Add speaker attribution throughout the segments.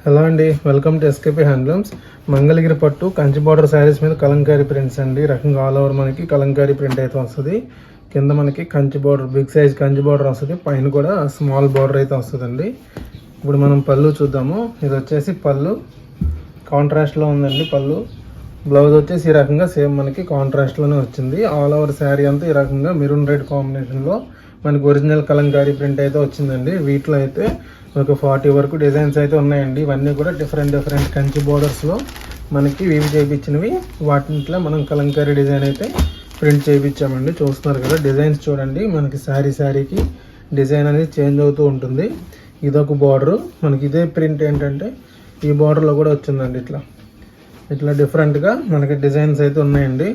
Speaker 1: Hello అండి, welcome to SKP handlooms. Mangalagiri పట్టు Kanchi border saris మీద కలంకారీ ప్రింట్స్ అండి. రకంగా ఆల్ ఓవర్ మనకి కలంకారీ ప్రింట్ అయితే వస్తుంది. కింద మనకి Kanchi border, big size Kanchi border వస్తుంది. పైన కూడా స్మాల్ బార్డర్ అయితే వస్తుందండి. ఇప్పుడు మనం పళ్ళు చూద్దాము. ఇది వచ్చేసి పళ్ళు కాంట్రాస్ట్లో ఉందండి. పళ్ళు బ్లౌజ్ వచ్చేసి ఈ రకంగా సేమ్ మనకి కాంట్రాస్ట్లోనే వచ్చింది. ఆల్ ఓవర్ శారీ అంతా ఈ రకంగా మెరూన్ రెడ్ కాంబినేషన్లో మనకి ఒరిజినల్ కలంకారీ ప్రింట్ అయితే వచ్చిందండి. వీటిలో అయితే ఒక 40 వరకు డిజైన్స్ అయితే ఉన్నాయండి. ఇవన్నీ కూడా డిఫరెంట్ కంచి బోర్డర్స్లో మనకి వీవి చేయించినవి. వాటిలో మనం కలంకారీ డిజైన్ అయితే ప్రింట్ చేయించామండి. చూస్తున్నారు కదా, డిజైన్స్ చూడండి. మనకి శారీకి డిజైన్ అనేది చేంజ్ అవుతూ ఉంటుంది. ఇదొక బార్డరు. మనకి ఇదే ప్రింట్ ఏంటంటే ఈ బార్డర్లో కూడా వచ్చిందండి. ఇట్లా డిఫరెంట్గా మనకి డిజైన్స్ అయితే ఉన్నాయండి.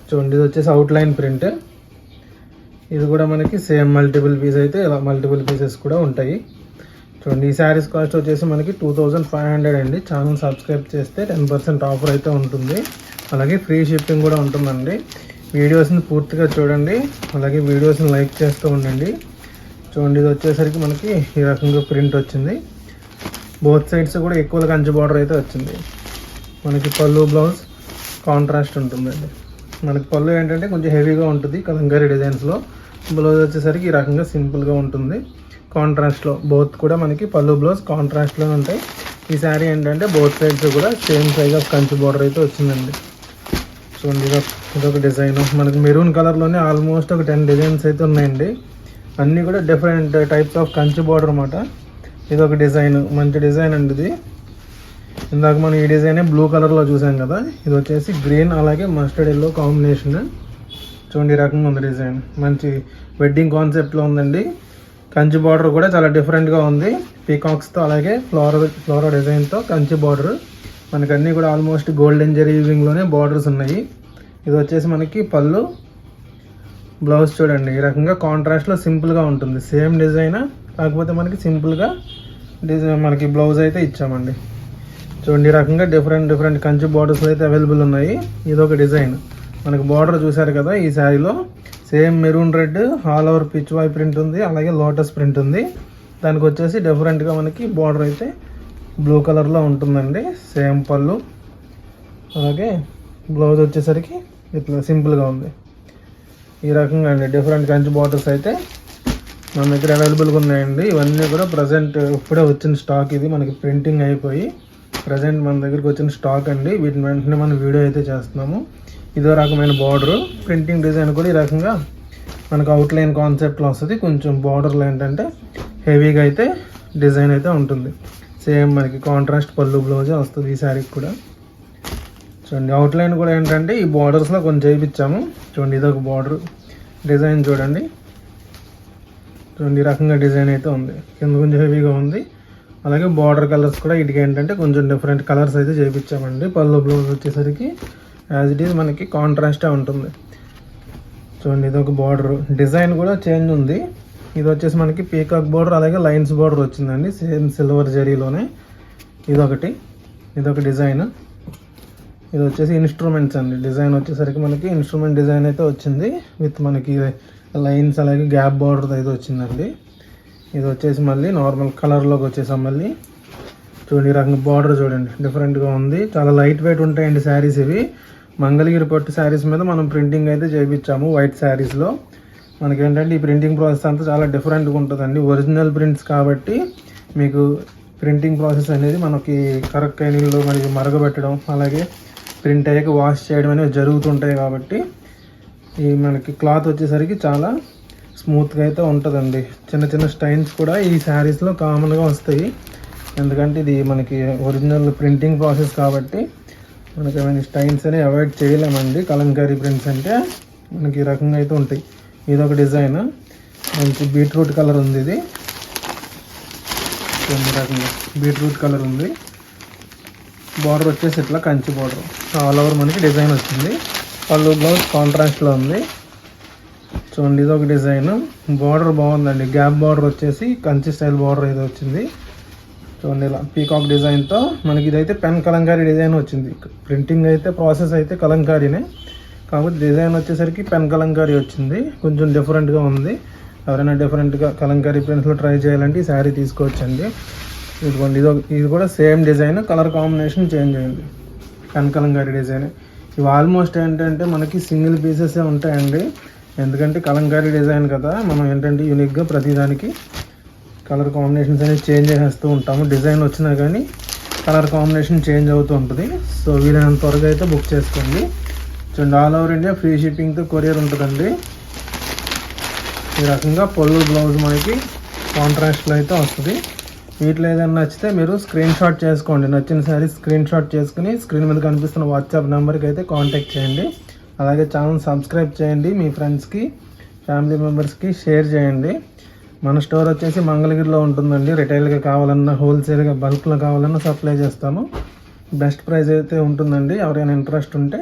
Speaker 1: చూడండి, ఇది వచ్చేసి అవుట్లైన్ ప్రింట్. ఇది కూడా మనకి సేమ్ మల్టిపుల్ పీస్ అయితే ఇలా మల్టిపుల్ పీసెస్ కూడా ఉంటాయి. చూడండి, ఈ శారీస్ కాస్ట్ వచ్చేసి మనకి 2500 అండి. ఛానల్ సబ్స్క్రైబ్ చేస్తే 10% ఆఫర్ అయితే ఉంటుంది. అలాగే ఫ్రీ షిప్పింగ్ కూడా ఉంటుందండి. వీడియోస్ని పూర్తిగా చూడండి, అలాగే వీడియోస్ని లైక్ చేస్తూ ఉండండి. చూడండి, ఇది వచ్చేసరికి మనకి ఈ రకంగా ప్రింట్ వచ్చింది. బోత్ సైడ్స్ కూడా ఎక్కువ కంచి బార్డర్ అయితే వచ్చింది. మనకి పళ్ళు బ్లౌజ్ కాంట్రాస్ట్ ఉంటుందండి. మనకి పళ్ళు ఏంటంటే కొంచెం హెవీగా ఉంటుంది కలంకారీ డిజైన్స్లో. బ్లౌజ్ వచ్చేసరికి ఈ రకంగా సింపుల్గా ఉంటుంది కాంట్రాస్ట్లో. బోత్ కూడా మనకి పళ్ళు బ్లౌజ్ కాంట్రాస్ట్లోనే ఉంటాయి. ఈ శారీ ఏంటంటే బోత్ సైడ్స్ కూడా same size of Kanchi border అయితే వచ్చిందండి. చూడండి, ఇదొక డిజైన్. మనకి మెరూన్ కలర్లోనే ఆల్మోస్ట్ ఒక 10 డిజైన్స్ అయితే ఉన్నాయండి. అన్నీ కూడా different types of Kanchi border అన్నమాట. ఇదొక డిజైన్, మంచి డిజైన్ అండి. ఇది ఇందాక మనం ఈ డిజైనే బ్లూ కలర్లో చూసాం కదా. ఇది వచ్చేసి గ్రీన్ అలాగే మస్టర్డ్ ఎల్లో కాంబినేషన్. చూడండి, ఈ రకంగా ఉంది డిజైన్. మంచి వెడ్డింగ్ కాన్సెప్ట్లో ఉందండి. కంచి బార్డర్ కూడా చాలా డిఫరెంట్గా ఉంది. పీకాక్స్తో అలాగే ఫ్లోరల్ డిజైన్తో కంచి బార్డర్. మనకి అన్నీ కూడా ఆల్మోస్ట్ గోల్డెన్ జరీ వీవింగ్లోనే బార్డర్స్ ఉన్నాయి. ఇది వచ్చేసి మనకి పళ్ళు. బ్లౌజ్ చూడండి, ఈ రకంగా కాంట్రాస్ట్లో సింపుల్గా ఉంటుంది. సేమ్ డిజైన్ కాకపోతే మనకి సింపుల్గా డిజైన్ మనకి బ్లౌజ్ అయితే ఇచ్చామండి. చూడండి, ఈ రకంగా డిఫరెంట్ కంచి బార్డర్స్ అయితే అవైలబుల్ ఉన్నాయి. ఇదొక డిజైన్. మనకి బార్డర్ చూసారు కదా, ఈ శారీలో same maroon red all over Pichwai print ఉంది, అలాగే లోటస్ ప్రింట్ ఉంది. దానికి వచ్చేసి డిఫరెంట్గా మనకి బార్డర్ అయితే బ్లూ కలర్లో ఉంటుందండి. సేమ్ పళ్ళు అలాగే బ్లౌజ్ వచ్చేసరికి ఇట్లా సింపుల్గా ఉంది. ఈ రకంగా అండి డిఫరెంట్ కంచి బార్డర్స్ అయితే మన దగ్గర అవైలబుల్గా ఉన్నాయండి. ఇవన్నీ కూడా ప్రజెంట్ ఇప్పుడే వచ్చిన స్టాక్. ఇది మనకి ప్రింటింగ్ అయిపోయి ప్రజెంట్ మన దగ్గరికి వచ్చిన స్టాక్ అండి. వీటిని వెంటనే మనం వీడియో అయితే చేస్తున్నాము. ఇదో రకమైన బార్డరు. ప్రింటింగ్ డిజైన్ కూడా ఈ రకంగా మనకు అవుట్లైన్ కాన్సెప్ట్లో వస్తుంది. కొంచెం బార్డర్లో ఏంటంటే హెవీగా అయితే డిజైన్ అయితే ఉంటుంది. సేమ్ మనకి కాంట్రాస్ట్ పళ్ళు బ్లౌజే వస్తుంది ఈ శారీకి కూడా. చూడండి, అవుట్లైన్ కూడా ఏంటంటే ఈ బార్డర్స్లో కొంచెం చేయించాము. చూడండి, ఇదొక బార్డర్ డిజైన్ చూడండి. చూడండి, ఈ రకంగా డిజైన్ అయితే ఉంది. కింద కొంచెం హెవీగా ఉంది. అలాగే బార్డర్ కలర్స్ కూడా వీటికి ఏంటంటే కొంచెం డిఫరెంట్ కలర్స్ అయితే చేయించామండి. పళ్ళు బ్లౌజ్ వచ్చేసరికి యాజ్ ఇట్ ఈజ్ మనకి కాంట్రాస్టే ఉంటుంది. చూడండి, ఇదొక బార్డర్ డిజైన్ కూడా చేంజ్ ఉంది. ఇది వచ్చేసి మనకి పీకాక్ బార్డర్ అలాగే లైన్స్ బార్డర్ వచ్చిందండి. సేమ్ సిల్వర్ జరీలోనే. ఇదొక డిజైన్. ఇది వచ్చేసి ఇన్స్ట్రుమెంట్స్ అండి. డిజైన్ వచ్చేసరికి మనకి ఇన్స్ట్రుమెంట్ డిజైన్ అయితే వచ్చింది. విత్ మనకి లైన్స్ అలాగే గ్యాప్ బార్డర్ అయితే వచ్చిందండి. ఇది వచ్చేసి మళ్ళీ నార్మల్ కలర్లోకి వచ్చేసాం. మళ్ళీ చూడండి, ఈ రకంగా బార్డర్ చూడండి డిఫరెంట్గా ఉంది. చాలా లైట్ వెయిట్ ఉంటాయండి శారీస్ ఇవి. మంగళగిరి పట్టు శారీస్ మీద మనం ప్రింటింగ్ అయితే చేయించాము వైట్ శారీస్లో. మనకి ఏంటంటే ఈ ప్రింటింగ్ ప్రాసెస్ అంతా చాలా డిఫరెంట్గా ఉంటుందండి. ఒరిజినల్ ప్రింట్స్ కాబట్టి మీకు ప్రింటింగ్ ప్రాసెస్ అనేది మనకి కరెక్ట్ నీళ్ళు మనకి మరగబెట్టడం అలాగే ప్రింట్ అయ్యాక వాష్ చేయడం అనేవి జరుగుతుంటాయి. కాబట్టి ఈ మనకి క్లాత్ వచ్చేసరికి చాలా స్మూత్గా అయితే ఉంటుందండి. చిన్న స్టైన్స్ కూడా ఈ శారీస్లో కామన్గా వస్తాయి. ఎందుకంటే ఇది మనకి ఒరిజినల్ ప్రింటింగ్ ప్రాసెస్ కాబట్టి మనకి ఏమైనా స్టైన్స్ అనేవి అవాయిడ్ చేయలేమండి. కలంకారీ ప్రింట్స్ అంటే మనకి ఈ రకంగా అయితే ఉంటాయి. ఇదొక డిజైన్. మంచి బీట్రూట్ కలర్ ఉంది. ఇది ఈ రకంగా బీట్రూట్ కలర్ ఉంది. బార్డర్ వచ్చేసి ఇట్లా కంచి బార్డర్ ఆల్ ఓవర్ మనకి డిజైన్ వచ్చింది. పళ్ళు బ్లౌజ్ కాంట్రాస్ట్లో ఉంది. చూడండి, ఇదొక డిజైన్. బార్డర్ బాగుందండి. గ్యాప్ బార్డర్ వచ్చేసి కంచి స్టైల్ బార్డర్ అయితే వచ్చింది. చూడండి, ఇలా పీకాక్ డిజైన్తో మనకి ఇదైతే పెన్ కలంకారీ డిజైన్ వచ్చింది. ప్రింటింగ్ అయితే ప్రాసెస్ అయితే కలంకారీనే, కాకపోతే డిజైన్ వచ్చేసరికి పెన్ కలంకారీ వచ్చింది. కొంచెం డిఫరెంట్గా ఉంది. ఎవరైనా డిఫరెంట్గా కలంకారీ ప్రింట్స్లో ట్రై చేయాలంటే ఈ శారీ తీసుకోవచ్చండి. ఇదిగోండి ఇది కూడా same design, colour combination change అయింది. కలంకారీ డిజైన్. ఇవి ఆల్మోస్ట్ ఏంటంటే మనకి సింగిల్ పీసెసే ఉంటాయండి, ఎందుకంటే కలంకారీ డిజైన్ కదా, మనం ఏంటంటే యూనిక్గా ప్రతిదానికి కలర్ కాంబినేషన్స్ అనేవి చేంజ్ చేసేస్తూ ఉంటాము. డిజైన్ వచ్చినా కానీ కలర్ కాంబినేషన్ చేంజ్ అవుతూ ఉంటుంది. సో వీలైనంత త్వరగా అయితే బుక్ చేసుకోండి. చూడండి, ఆల్ ఓవర్ ఇండియా ఫ్రీ షిప్పింగ్తో కొరియర్ ఉంటుందండి. ఈ రకంగా పళ్ళు బ్లౌజ్ మనకి కాంట్రాస్ట్లో అయితే వస్తుంది. వీటిలో ఏదైనా నచ్చితే మీరు స్క్రీన్ షాట్ చేసుకోండి. నచ్చిన శారీ స్క్రీన్ షాట్ చేసుకుని స్క్రీన్ మీద కనిపిస్తున్న వాట్సాప్ నెంబర్కి అయితే కాంటాక్ట్ చేయండి. అలాగే ఛానల్ సబ్స్క్రైబ్ చేయండి, మీ ఫ్రెండ్స్కి ఫ్యామిలీ మెంబర్స్కి షేర్ చేయండి. మన స్టోర్ వచ్చేసి మంగళగిరిలో ఉంటుందండి. రిటైల్గా కావాలన్నా, హోల్సేల్గా బల్క్లో కావాలన్నా సప్లై చేస్తాము. బెస్ట్ ప్రైస్ అయితే ఉంటుందండి. ఎవరైనా ఇంట్రెస్ట్ ఉంటే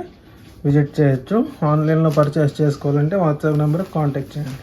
Speaker 1: విజిట్ చేయొచ్చు. ఆన్లైన్లో పర్చేస్ చేసుకోవాలంటే వాట్సాప్ నెంబర్కి కాంటాక్ట్ చేయండి.